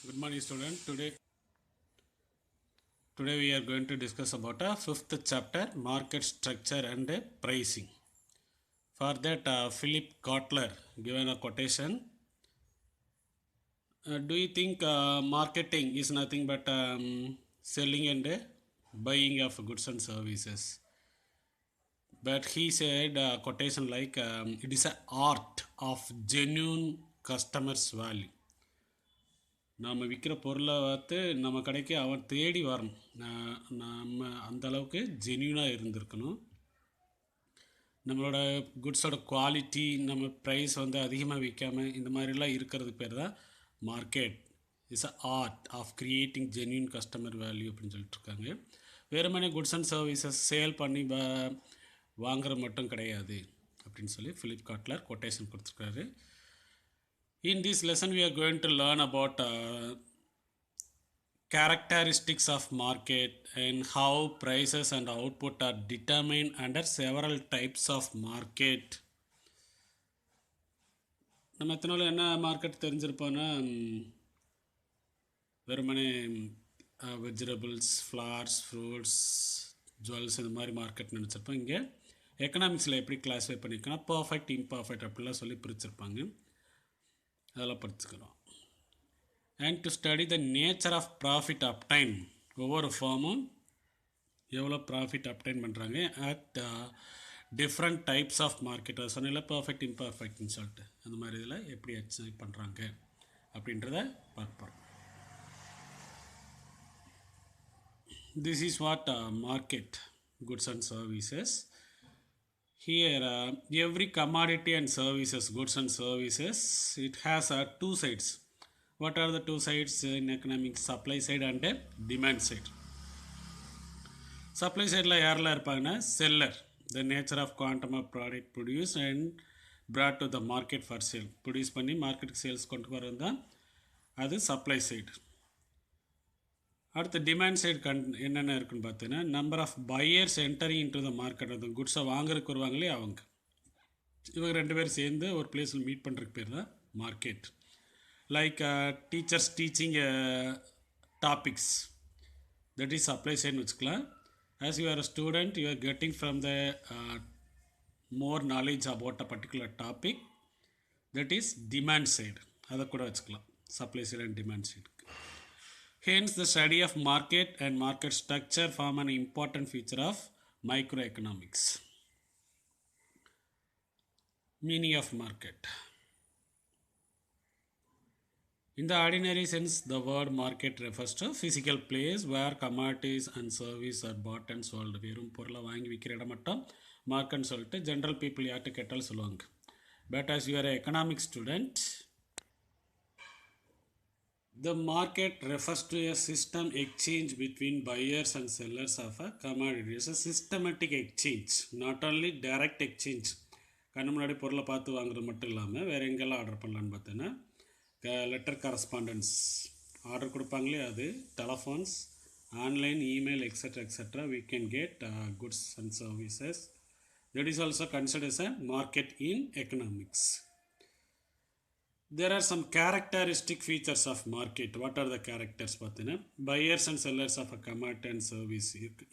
Good morning, student. Today we are going to discuss about a fifth chapter, market structure and pricing. For that, Philip Kotler given a quotation. Do you think marketing is nothing but selling and buying of goods and services? But he said quotation like it is a art of genuine customers value. நாம் விற்கிற பொருளை பார்த்து நம்ம கடைக்கு அவன் தேடி வரணும். நம்ம அந்த அளவுக்கு ஜென்யூனாக இருந்திருக்கணும். நம்மளோட குட்ஸோட குவாலிட்டி, நம்ம ப்ரைஸ் வந்து அதிகமாக விற்காமல் இந்த மாதிரிலாம் இருக்கிறதுக்கு பேர் தான் market. It's a art of creating genuine customer value அப்படின்னு சொல்லிட்டுருக்காங்க. வெறுமனே குட்ஸ் அண்ட் சர்வீசஸ் சேல் பண்ணி வாங்குற மட்டும் கிடையாது அப்படின்னு சொல்லி ஃபிலிப் காட்லர் கொட்டேஷன் கொடுத்துருக்காரு. In this lesson, we are going to learn about characteristics of market and how prices and output are determined under several types of market. நம்ம எத்தனை என்ன மார்க்கெட் தெரிஞ்சிருப்போன்னா, வெறுமனே வெஜிடபிள்ஸ், ஃப்ளவர்ஸ், ஃப்ரூட்ஸ், ஜுவல்ஸ் இந்த மாதிரி market நினச்சிருப்போம். இங்கே எக்கனாமிக்ஸில் எப்படி classify பண்ணியிருக்கோன்னா perfect, imperfect அப்படிலாம் சொல்லி பிரிச்சிருப்பாங்க. அதெல்லாம் படிச்சுக்கிறோம். And to study the nature of profit obtain, ஒவ்வொரு ஃபார்மும் எவ்வளோ ப்ராஃபிட் அப்டைன் பண்ணுறாங்க at different types of market. அது சொன்னால பர்ஃபெக்ட், இம்பர்ஃபெக்ட்னு சொல்லிட்டு அந்த மாதிரி இதில் எப்படி அச்சீவ் பண்ணுறாங்க அப்படின்றத பார்ப்போம். This is what market goods and services. Here every commodity and services, goods and services, it has two sides. What are the two sides in economics? Supply side and demand side. Supply side la yarla irpaanga seller, the nature of quantum of product produced and brought to the market for sale. Produce பண்ணி market sales கொண்டு வரதா அது supply side. அடுத்த demand side என்னென்ன இருக்குன்னு பார்த்தீங்கன்னா, number of buyers entering into the market. அந்த குட்ஸை வாங்குறதுக்கு வருவாங்களே அவங்க, இவங்க ரெண்டு பேர் சேர்ந்து ஒரு பிளேஸில் மீட் பண்ணுறதுக்கு பேர் தான் market. Like teachers teaching topics, that is supply சைடுன்னு வச்சுக்கலாம். As you are a student, you are getting from the more knowledge about a particular topic, that is demand side. அதை கூட வச்சுக்கலாம், supply side and demand side. Hence, the study of market and market structure form an important feature of microeconomics. Meaning of market. In the ordinary sense, the word market refers to physical place where commodities and services are bought and sold. வெறும் பொருளை வாங்கி விற்கிற இடம் மட்டும் மார்க்கெட்னு சொல்லிட்டு general people யார்கிட்ட கேட்டாலும் சொல்லுவாங்க. But as you are an economic student, the market refers to a system exchange between buyers and sellers of a commodity. It's a systematic exchange, not only direct exchange. கண்ணு முன்னாடி பொருளை பார்த்து வாங்குறது மட்டும் இல்லாமல் வேறு எங்கெல்லாம் ஆர்டர் பண்ணலான்னு பார்த்தோன்னா, லெட்டர் கரஸ்பாண்டன்ஸ் ஆர்டர் கொடுப்பாங்களே, அது telephones, online, email, etcetera etcetera. we can get goods and services. That is also considered as a market in economics. There are some characteristic features of market. What are the characters பார்த்தீங்கன்னா, buyers and sellers of a commodity and service,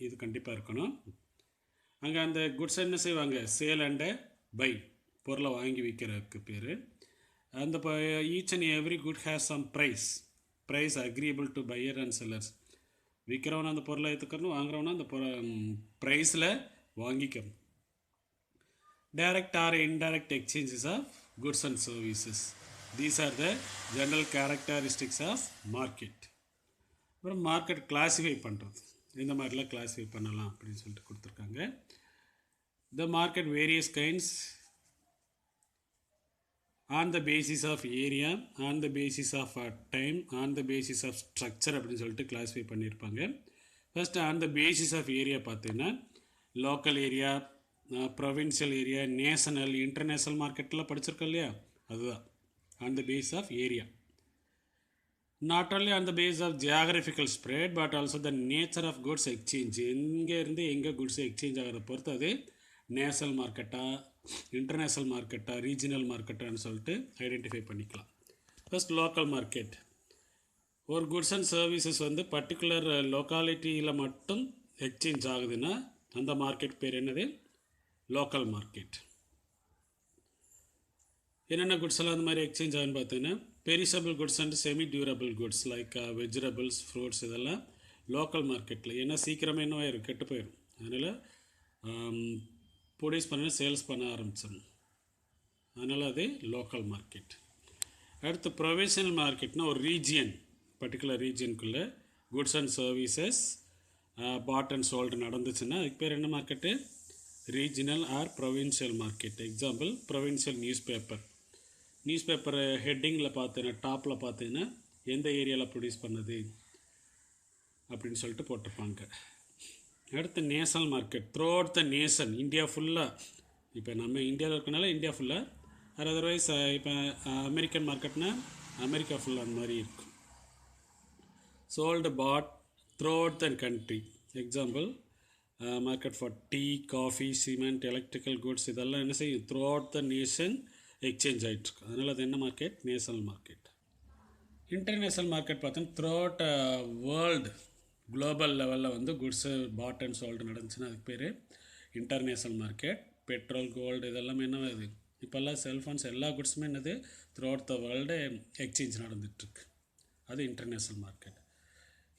இது கண்டிப்பாக இருக்கணும். அங்கே அந்த goods என்ன செய்வாங்க, sale and by, பொருளை வாங்கி விற்கிறதுக்கு பேர். அந்த each and every good has some price agreeable to buyer and sellers. விற்கிறவனை அந்த பொருளை ஏற்றுக்கணும், வாங்குறவனா அந்த ப்ரைஸில் வாங்கிக்கணும். Direct or indirect exchanges of goods and services. These are the general characteristics of market. அப்புறம் மார்க்கெட் கிளாஸிஃபை பண்ணுறது, இந்த மாதிரிலாம் கிளாஸிஃபை பண்ணலாம் அப்படின்னு சொல்லிட்டு கொடுத்துருக்காங்க. The market various kinds on the basis of area, on the basis of time, on the basis of structure அப்படின்னு சொல்லிட்டு கிளாஸிஃபை பண்ணியிருப்பாங்க. First on the basis of area பார்த்தீங்கன்னா, local area, provincial area, national, international மார்க்கெட்டில் படிச்சிருக்கோம் இல்லையா, அதுதான் on the base of area. Not only on the base of geographical spread, but also the nature of goods exchange. எங்கே இருந்து எங்கே goods exchange ஆகிறத பொறுத்து அது நேஷனல் மார்க்கெட்டா, இன்டர்நேஷ்னல் மார்க்கெட்டா, ரீஜனல் மார்க்கெட்டான்னு சொல்லிட்டு ஐடென்டிஃபை பண்ணிக்கலாம். First local market. ஒரு குட்ஸ் அண்ட் சர்வீசஸ் வந்து பர்டிகுலர் லொக்காலிட்டியில் மட்டும் எக்ஸ்சேஞ்ச் ஆகுதுன்னா அந்த மார்க்கெட் பேர் என்னது? Local market. என்னென்ன குட்ஸ் எல்லாம் அந்த மாதிரி எக்ஸ்சேஞ்ச் ஆகுன்னு பார்த்தீங்கன்னா, perishable goods and semi durable goods like vegetables, fruits இதெல்லாம் லோக்கல் மார்க்கெட்டில். ஏன்னா சீக்கிரமே என்ன ஆயிரும், கெட்டு போயிடும். அதனால் ப்ரொடியூஸ் பண்ண சேல்ஸ் பண்ண ஆரம்பிச்சிடும். அதனால் அது லோக்கல் மார்க்கெட். அடுத்து ப்ரொவிஷனல் மார்க்கெட்னால் ஒரு ரீஜியன், பர்டிகுலர் ரீஜியனுக்குள்ளே goods and services bought and sold நடந்துச்சுன்னா அதுக்கு பேர் என்ன market? Regional or provincial market. Example provincial newspaper ஹெட்டிங்கில் பார்த்தீங்கன்னா, டாப்பில் பார்த்தீங்கன்னா எந்த ஏரியாவில் ப்ரொடியூஸ் பண்ணுது அப்படின்னு சொல்லிட்டு போட்டிருப்பாங்க. அடுத்து national market, through out the nation, India ஃபுல்லாக. இப்போ நம்ம இந்தியாவில் இருக்கனால இந்தியா ஃபுல்லாக, அதர்வைஸ் இப்போ அமெரிக்கன் மார்க்கெட்னா அமெரிக்கா ஃபுல்லாக அந்த மாதிரி இருக்கும். Sold but throughout the country. Example market for tea, coffee, cement, electrical goods இதெல்லாம் என்ன செய்யும்? Throughout the nation exchange ஆகிட்டுருக்கு. அதனால் அது என்ன market? National market. International market பார்த்தோன்னா த்ரூ அவுட் வேர்ல்டு, குளோபல் லெவலில் வந்து குட்ஸு பாட் அண்ட் சோல்டு நடந்துச்சுன்னா அதுக்கு பேர் இன்டர்நேஷ்னல் மார்க்கெட். பெட்ரோல், கோல்டு இதெல்லாமே என்ன ஆகுது? இப்போல்லாம் செல்ஃபோன்ஸ் எல்லா குட்ஸுமே என்னது? Throughout the world exchange நடந்துகிட்ருக்கு. அது இன்டர்நேஷ்னல் மார்க்கெட்.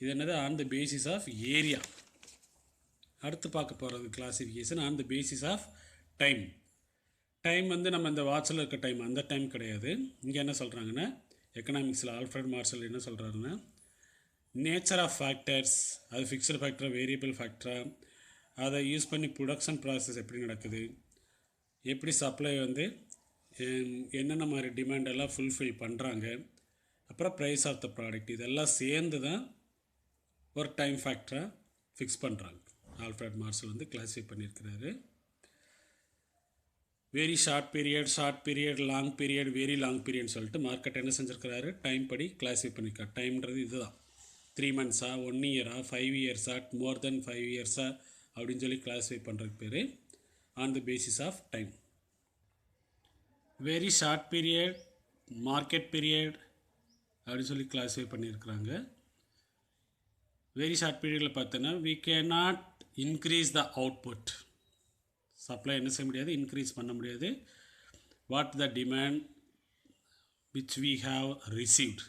இது என்னது? On the basis of area. அடுத்து பார்க்க போகிறது classification on the basis of time. Time வந்து நம்ம இந்த வாட்சில் இருக்க டைம் அந்த டைம் கிடையாது. இங்கே என்ன சொல்கிறாங்கன்னா, எக்கனாமிக்ஸில் ஆல்ஃப்ரட் மார்ஷல் என்ன சொல்கிறாருன்னா, நேச்சர் ஆஃப் ஃபேக்டர்ஸ், அது ஃபிக்ஸ்டு ஃபேக்டரா, வேரியபிள் ஃபேக்டரா, அதை யூஸ் பண்ணி ப்ரொடக்ஷன் ப்ராசஸ் எப்படி நடக்குது, எப்படி சப்ளை வந்து என்னென்ன மாதிரி டிமாண்டெல்லாம் ஃபுல்ஃபில் பண்ணுறாங்க, அப்புறம் ப்ரைஸ் ஆஃப் த ப்ராடக்ட், இதெல்லாம் சேர்ந்து தான் ஒரு டைம் ஃபேக்டராக ஃபிக்ஸ் பண்ணுறாங்க. ஆல்ஃப்ரட் மார்ஷல் வந்து கிளாஸிஃபை பண்ணியிருக்கிறாரு. Very short period, long period, very long பீரியட்னு சொல்லிட்டு மார்க்கெட் என்ன செஞ்சுருக்கிறாரு? டைம் படி கிளாஸிஃபை பண்ணியிருக்காரு. டைம்ன்றது இதுதான். 3 monthஸா, 1 year, 5 years, மோர் தென் 5 years அப்படின்னு சொல்லி கிளாஸிஃபை பண்ணுறதுக்கு பேர் on the basis of time. Very short period, market period அப்படின்னு சொல்லி கிளாஸிஃபை பண்ணியிருக்கிறாங்க. வெரி ஷார்ட் பீரியடில் பார்த்தோன்னா we cannot increase the output. Supply என்ன செய்ய முடியாது? இன்க்ரீஸ் பண்ண முடியாது. What the demand which we have received,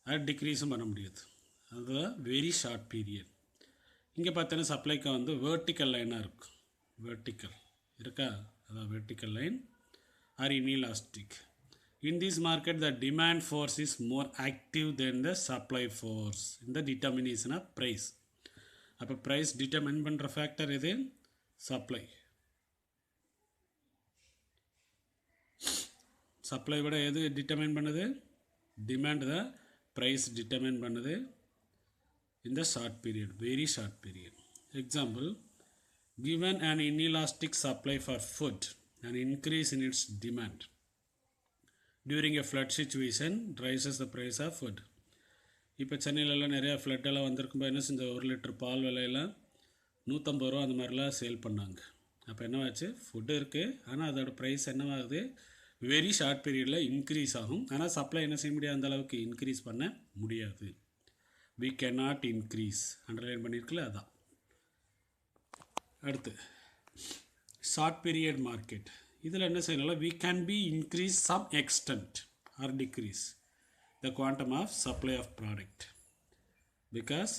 அது டிக்ரீஸும் பண்ண முடியாது. அதுதான் வெரி ஷார்ட் பீரியட். இங்கே பார்த்தோன்னா சப்ளைக்கு வந்து வேர்ட்டிக்கல் லைனாக இருக்கும். வேர்ட்டிக்கல் இருக்கா? அதான் vertical line or inelastic. In this market, the demand force is more active than the supply force in the determination of price. அப்போ ப்ரைஸ் டிட்டர்மைன் பண்ணுற ஃபேக்டர் எது? சப்ளை. சப்ளை விட எது டிட்டர்மைன் பண்ணுது? டிமாண்ட் தான் ப்ரைஸ் டிட்டர்மைன் பண்ணுது இந்த short period, very short period. Example, given an inelastic supply for food, an increase in its demand during a flood situation rises the price of food. இப்போ சென்னையிலலாம் நிறையா ஃப்ளட்டெல்லாம் வந்திருக்கும்போது என்ன செஞ்ச, 1 லிட்டர் பால் விலையெல்லாம் 150 ரூபா அந்த மாதிரிலாம் சேல் பண்ணாங்க. அப்போ என்னவாச்சு? ஃபுட்டு இருக்குது, ஆனால் அதோட ப்ரைஸ் என்னவாகுது? வெரி ஷார்ட் பீரியடில் இன்க்ரீஸ் ஆகும். ஆனால் சப்ளை என்ன செய்ய முடியாது? அந்த அளவுக்கு இன்க்ரீஸ் பண்ண முடியாது. we cannot increase, அண்டர்லைன் பண்ணியிருக்குல்ல, அதான். அடுத்து ஷார்ட் பீரியட் மார்க்கெட். இதில் என்ன செய்யணும்? we can be increase some extent or decrease the quantum of supply of product because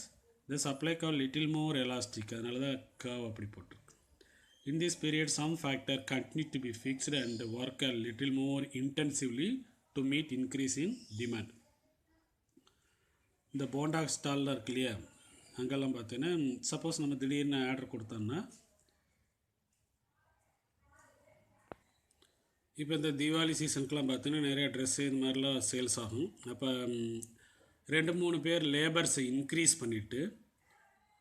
the supply curve little more elastic. அதனால தான் curve அப்படி போட்டிருக்கு. In this period some factor continue to be fixed and work a little more intensively to meet increase in demand. இந்த போண்டா ஸ்டாலில் இருக்கு இல்லையா, அங்கெல்லாம் பார்த்தீங்கன்னா suppose நம்ம திடீர்னு ஆர்டர் கொடுத்தோம்னா, இப்போ இந்த தீபாவளி சீசனுக்குலாம் பார்த்தீங்கன்னா நிறைய ட்ரெஸ்ஸு இந்த மாதிரிலாம் சேல்ஸ் ஆகும். அப்போ 2-3 பேர் லேபர்ஸை இன்க்ரீஸ் பண்ணிவிட்டு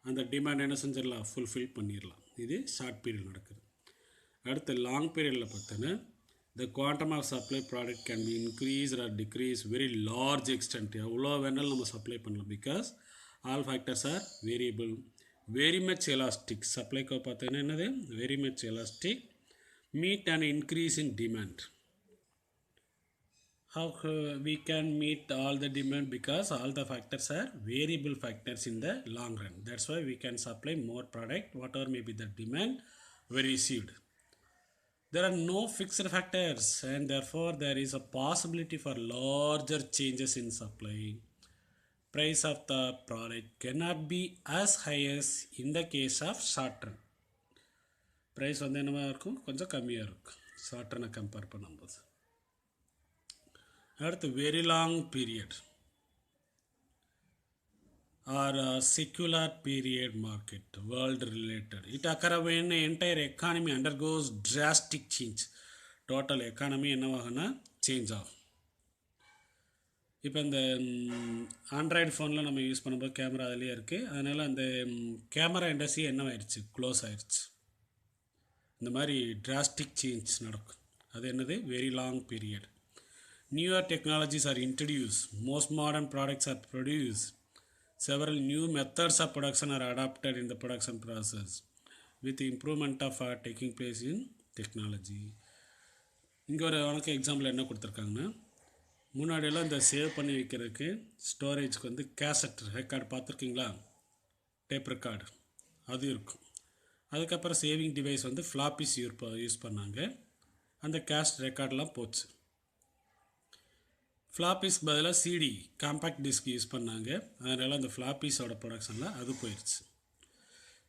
அந்த டிமாண்ட் என்ன செஞ்சிடலாம்? ஃபுல்ஃபில் பண்ணிடலாம். இது ஷார்ட் பீரியட் நடக்குது. அடுத்து லாங் பீரியடில் பார்த்தோன்னா the quantum of supply product can be increase or decrease very large extent. எவ்வளோ வேணாலும் நம்ம சப்ளை பண்ணலாம். Because all factors are variable. Very much elastic. சப்ளைக்கு பார்த்தோன்னா என்னது? Very much elastic. Meet and increase in demand. How we can meet all the demand, because all the factors are variable factors in the long run. That's why we can supply more product, whatever may be the demand we received. There are no fixed factors, and therefore there is a possibility for larger changes in supply. Price of the product cannot be as high as in the case of short run. Price வந்து என்னவா இருக்கும், கொஞ்சம் கம்மியாக இருக்கும் short ரன்னை compare பண்ணும்போது. அடுத்து very long period or secular period market, world related. It occur when entire economy undergoes drastic change. Total economy என்னவாகுன்னா change ஆகும். இப்போ இந்த ஆண்ட்ராய்டு ஃபோனில் நம்ம யூஸ் பண்ணும்போது கேமரா அதிலே இருக்குது. அதனால் அந்த கேமரா இண்டஸ்ட்ரி என்னவாயிடுச்சு, க்ளோஸ் ஆயிடுச்சு. இந்த மாதிரி டிராஸ்டிக் சேஞ்ச் நடக்கும். அது என்னது, very long period. Newer technologies are introduce, most modern products are produce, several new methods of production are adapted in the production process with improvement of taking place in technology. இங்கே ஒரு உனக்கு example என்ன கொடுத்துருக்காங்கன்னா, முன்னாடியெல்லாம் இந்த save பண்ணி வைக்கிறதுக்கு ஸ்டோரேஜ்க்கு வந்து கேசட் ரெக்கார்டு பார்த்துருக்கீங்களா, டேப் ரெக்கார்டு அது இருக்கும். அதுக்கப்புறம் சேவிங் டிவைஸ் வந்து ஃப்ளாப்பிஸ் யூஸ் பண்ணாங்க. அந்த கேஸ்ட் ரெக்கார்டெலாம் போச்சு. ஃப்ளாப்பிஸ்க்கு பதிலாக சிடி காம்பேக்ட் டிஸ்க் யூஸ் பண்ணாங்க. அதனால் அந்த ஃப்ளாப்பிஸோட ப்ரொடக்ஷனில் அது போயிடுச்சு.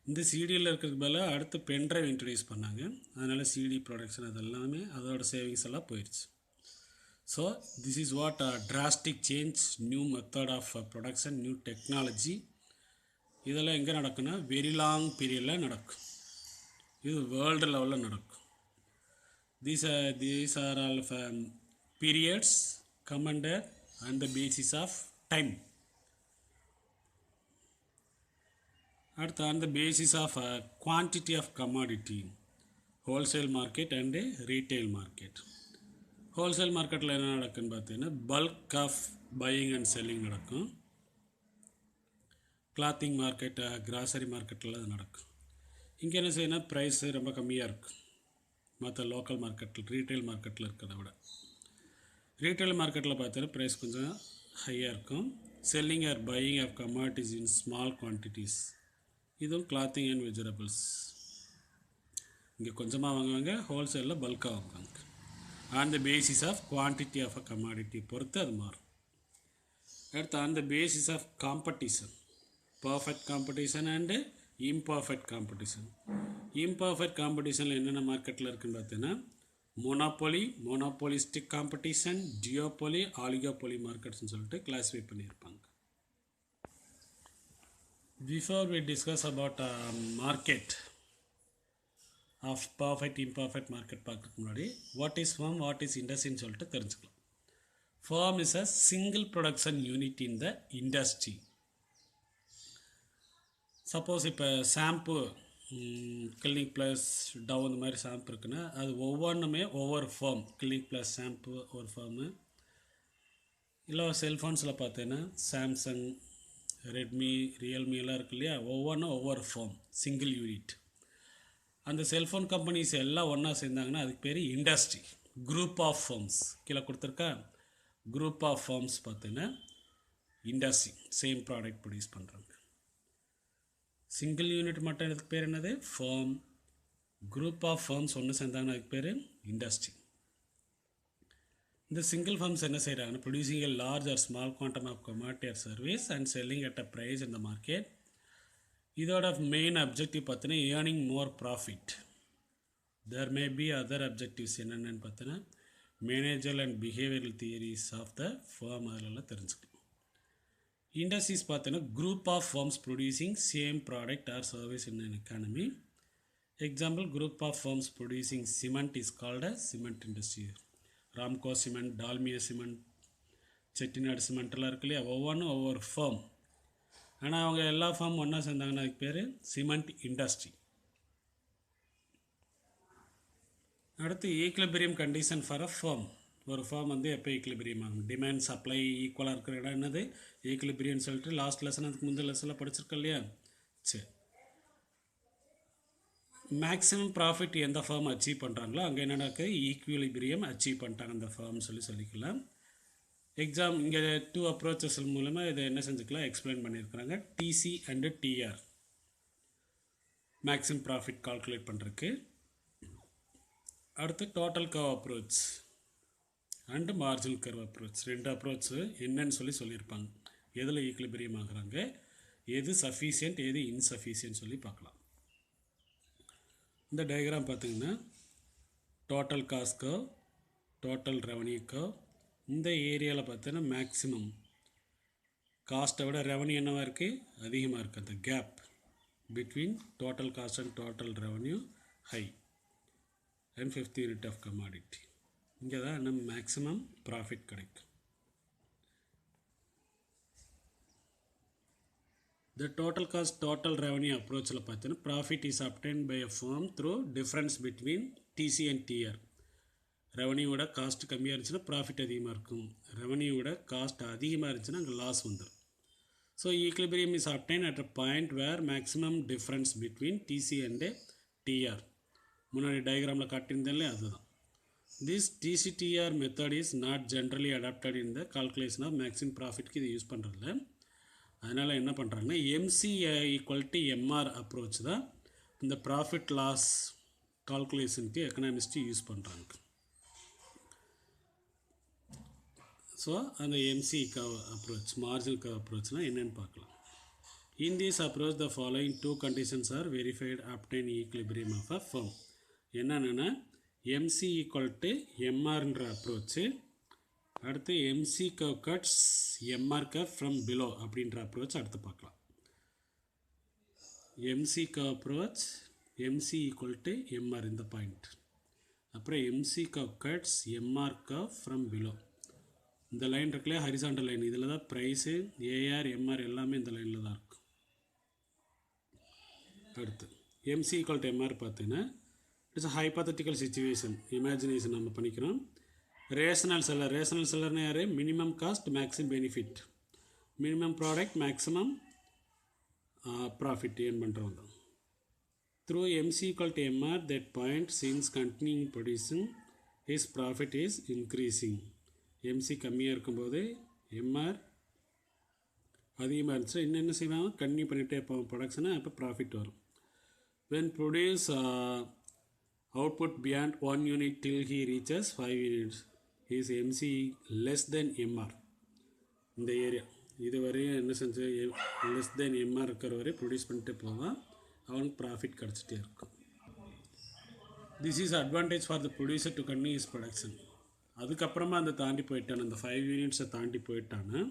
இந்த சிடியில் இருக்கிறதுக்கு பதிலாக அடுத்து பென்ட்ரைவ் இன்ட்ரடியூஸ் பண்ணாங்க. அதனால் சிடி ப்ரொடக்ஷன் அதெல்லாமே அதோட சேவிங்ஸ் எல்லாம் போயிடுச்சு. So this is what drastic change, new method of production, new technology. இதெல்லாம் எங்கே நடக்குன்னா வெரி லாங் பீரியடில் நடக்கும். இது வேர்ல்டு லெவலில் நடக்கும். These are all periods come under on the basis of time. அடுத்து on the basis of quantity of commodity, wholesale market and retail market. Wholesale மார்க்கெட்டில் என்ன நடக்குன்னு பார்த்தீங்கன்னா bulk of buying and selling நடக்கும். கிளாத்திங் மார்க்கெட், கிராசரி மார்க்கெட்டில் அது நடக்கும். இங்கே என்ன செய்யணும், ப்ரைஸு ரொம்ப கம்மியாக இருக்கும் மற்ற லோக்கல் மார்க்கெட்டில், ரீட்டைல் மார்க்கெட்டில் இருக்கிறத விட. ரீட்டைல் மார்க்கெட்டில் பார்த்தீங்கன்னா ப்ரைஸ் கொஞ்சம் ஹையாக இருக்கும். Selling or buying of commodities in small quantities. இதுவும் கிளாத்திங் அண்ட் வெஜிடபிள்ஸ். இங்கே கொஞ்சமாக வாங்குவாங்க, ஹோல்சேலில் பல்காக வாங்குவாங்க. On the basis of quantity of a commodity பொறுத்து அது மாறும். அடுத்து on the basis of competition, perfect competition and imperfect competition. Imperfect காம்படிஷனில் என்னென்ன மார்க்கெட்டில் இருக்குதுன்னு பார்த்தீங்கன்னா monopoly, monopolistic competition, duopoly, oligopoly மார்க்கெட்ஸ்னு சொல்லிட்டு கிளாஸிஃபை பண்ணியிருப்பாங்க. Before we discuss about market of perfect imperfect market பார்க்கறதுக்கு முன்னாடி what is firm, what is இண்டஸ்ட்ரின்னு சொல்லிட்டு தெரிஞ்சுக்கலாம். Firm is a single production unit in the industry. Suppose இப்போ ஷாம்பு, கிளினிக் ப்ளஸ், டவ் இந்த மாதிரி ஷாம்பு இருக்குன்னா அது ஒவ்வொன்றுமே ஒவ்வொரு ஃபார்ம். கிளினிக் ப்ளஸ் ஷாம்பு ஒரு ஃபார்மு. இல்லை செல்ஃபோன்ஸில் பார்த்தீங்கன்னா சாம்சங், ரெட்மி, ரியல்மி எல்லாம் இருக்கு இல்லையா, ஒவ்வொன்றும் ஒவ்வொரு ஃபார்ம், சிங்கிள் யூனிட். அந்த செல்ஃபோன் கம்பெனிஸ் எல்லாம் ஒன்றா சேர்ந்தாங்கன்னா அதுக்கு பேர் இண்டஸ்ட்ரி. குரூப் ஆஃப் ஃபார்ம்ஸ் கீழே கொடுத்துருக்கா, குரூப் ஆஃப் ஃபார்ம்ஸ் பார்த்தீங்கன்னா இண்டஸ்ட்ரி, சேம் ப்ராடக்ட் ப்ரொடியூஸ் பண்ணுறாங்க. சிங்கிள் யூனிட் மட்டும் அதுக்கு பேர் என்னது, ஃபார்ம். குரூப் ஆஃப் ஃபார்ம்ஸ் ஒன்று சேர்ந்தாங்கன்னா அதுக்கு பேர் இண்டஸ்ட்ரி. இந்த சிங்கிள் ஃபார்ம்ஸ் என்ன செய்கிறாங்கன்னா producing a large or small quantum of commodity or service and selling at a price in the market. இதோட மெயின் அப்ஜெக்டிவ் பார்த்தீங்கன்னா earning more profit. There may be other objectives என்னென்னு பார்த்தீங்கன்னா manager and behavioural theories of the firm, அதிலெல்லாம் தெரிஞ்சுக்கலாம். Industries பார்த்தீங்கன்னா group of firms producing same product or service in an economy. Example, group of firms producing cement is called a cement industry. Ramco cement, Dalmia cement, Chettinad சிமெண்ட்லாம் இருக்கு இல்லையா, ஒவ்வொன்றும் ஒவ்வொரு form. ஆனால் அவங்க எல்லா ஃபார்ம் ஒன்றா சேர்ந்தாங்கன்னா அதுக்கு பேர் சிமெண்ட் இண்டஸ்ட்ரி. அடுத்து equilibrium condition for a firm. ஒரு ஃபார்ம் வந்து எப்போ ஈக்லிபிரியம் ஆகும், டிமாண்ட் சப்ளை ஈக்குவலாக இருக்கிற இடம் என்னது, ஈக்லிபிரியம்னு சொல்லிட்டு லாஸ்ட் லெசன் அதுக்கு முந்தைய லெசனில் படிச்சிருக்கோம் இல்லையா. சரி, மேக்ஸிமம் ப்ராஃபிட் எந்த ஃபார்ம் அச்சீவ் பண்ணுறாங்களோ அங்கே என்ன நடக்குது, ஈக்விலிபிரியம் அச்சீவ் பண்ணிட்டாங்க அந்த ஃபார்ம் சொல்லிக்கலாம். எக்ஸாம் இங்கே 2 அப்ரோச்சஸ் மூலமாக இதை என்ன செஞ்சுக்கலாம் எக்ஸ்பிளைன் பண்ணியிருக்கிறாங்க. TC and TR maximum profit calculate பண்ணுறதுக்கு. அடுத்து total curve approach and marginal curve approach, 2 approach என்னன்னு சொல்லியிருப்பாங்க. எதில் ஈக்குலிபிரியம் ஆகுறாங்க, எது சஃபிஷியன்ட் எது இன்சஃபிஷியன்ட் சொல்லி பார்க்கலாம். இந்த டயக்ராம் பார்த்திங்கன்னா total cost curve, total revenue curve. இந்த ஏரியாவில் பார்த்தீங்கன்னா மேக்ஸிமம் காஸ்ட்டை விட ரெவன்யூ என்னவாக இருக்குது, அதிகமாக இருக்குது. அந்த gap between total cost and total revenue high and 50 unit of commodity. இங்கே தான் நம்ம மேக்ஸிமம் ப்ராஃபிட் கிடைக்கும். The total cost total revenue approach la pathina profit is obtained by a firm through difference between TC and TR. Revenue oda cost கம்மியா இருந்துச்சுனா profit அதிகமா இருக்கும், revenue oda cost அதிகமா இருந்துச்சுனா அங்க loss வந்துரும். So equilibrium is obtained at a point where maximum difference between TC and TR. முன்னாடி டயக்ராம்ல காட்டியிருந்தேன்ல அதுதான். This TC-TR method is not generally adopted in the calculation of maximum profit க்கு இது use பண்றதில்ல. அதனால் என்ன பண்ணுறாங்கன்னா எம்சிஏ ஈக்குவல் டு எம்ஆர் அப்ரோச் தான் இந்த ப்ராஃபிட் லாஸ் கால்குலேஷனுக்கு எக்கனாமிஸ்ட்டு யூஸ் பண்ணுறாங்க. ஸோ அந்த MC curve approach marginal curve அப்ரோச்னால் என்னென்னு பார்க்கலாம். In this approach the following 2 conditions are verified obtain equilibrium of a firm. என்னென்னா எம்சி ஈக்குவல் டு எம்ஆர்ன்ற அப்ரோச்சு, அடுத்து MC curve cuts MR curve from below அப்படின்ற approach அடுத்து பார்க்கலாம். MC curve approach MC equal to MR இந்த point, அப்புறம் MC curve cuts MR curve from below. இந்த line இருக்குல்லையா ஹரிசாண்டல் லைன், இதில் தான் ப்ரைஸு ஏஆர் எம்ஆர் எல்லாமே இந்த லைனில் தான் இருக்கும். அடுத்து எம்சி ஈக்குவல் டு எம்ஆர் பார்த்தீங்கன்னா இட்ஸ் ஹைப்போதெட்டிக்கல் சிச்சுவேஷன், இமேஜினேஷன் நம்ம பண்ணிக்கிறோம். ரேஷனல் செல்லர்னா யார், minimum cost maximum benefit, minimum product maximum profit earn பண்ணுறவங்க. Through MC equal to MR that point since continue producing his profit is increasing. MC கம்மியாக இருக்கும்போது MR அதிகமாக இருந்துச்சு, என்ன செய்வாங்க கண்டினியூ பண்ணிகிட்டே இருப்பாங்க ப்ரொடக்ஷனை, அப்போ ப்ராஃபிட் வரும். When produce output beyond 1 unit till he reaches 5 units is MC less than MR. இந்த ஏரியா இதுவரையும் என்ன செஞ்சு லெஸ் தென் எம்ஆர் இருக்கிற வரை ப்ரொடியூஸ் பண்ணிட்டு போவான், அவனுக்கு ப்ராஃபிட் கிடச்சிட்டே இருக்கும். This is advantage for the producer to continue his production. அதுக்கப்புறமா அந்த தாண்டி போயிட்டான், அந்த 5 யூனிட்ஸை தாண்டி போயிட்டான்னா,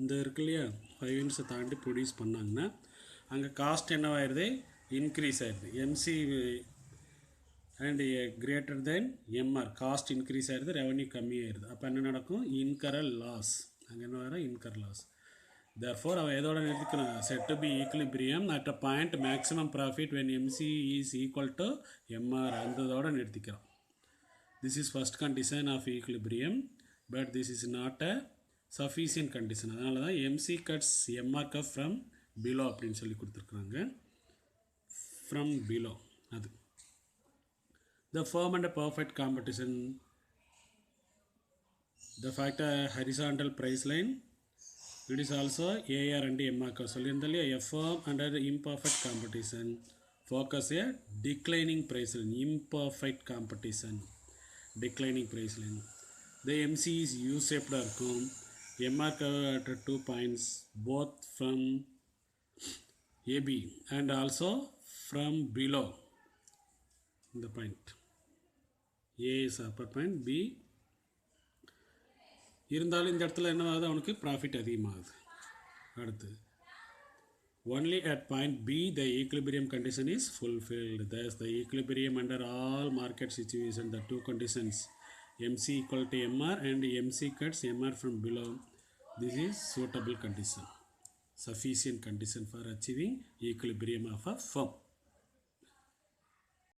இந்த இருக்கு இல்லையா 5 யூனிட்ஸை தாண்டி ப்ரொடியூஸ் பண்ணாங்கன்னா அங்கே காஸ்ட் என்னவாயிருது, இன்க்ரீஸ் ஆகிடுது. MC and greater than MR cost increase ஆகிடுது, ரெவன்யூ கம்மியாகிடுது. அப்போ என்ன நடக்கும், இன்கரல் லாஸ். அங்கே என்ன வர இன்கர் லாஸ். தேர்ஃபோர் அவன் எதோட நிறுத்திக்கிறான், set to be equilibrium at a point maximum profit when MC is equal to MR, அந்ததோட நிறுத்திக்கிறான். This is first condition of equilibrium, but this is not a sufficient condition. அதனால தான் MC cuts MR curve from below அப்படின்னு சொல்லி கொடுத்துருக்குறாங்க. From below அது the firm and a perfect competition, the factor horizontal price line, it is also AR and MR சொல்லியிருந்தாலே a firm under imperfect competition focus a declining price line, imperfect competition declining price line. The MC is U-shaped இருக்கும், MR at 2 points both from AB and also from below the point. A is upper point, B இருந்தாலும் இந்த இடத்துல என்ன ஆகுது, அவனுக்கு profit அதிகமாகுது. அடுத்து only at point B the equilibrium condition is fulfilled. Thus the equilibrium under all market situations, the 2 conditions MC equal to MR and MC cuts MR from below, this is suitable condition, sufficient condition for achieving equilibrium of a firm.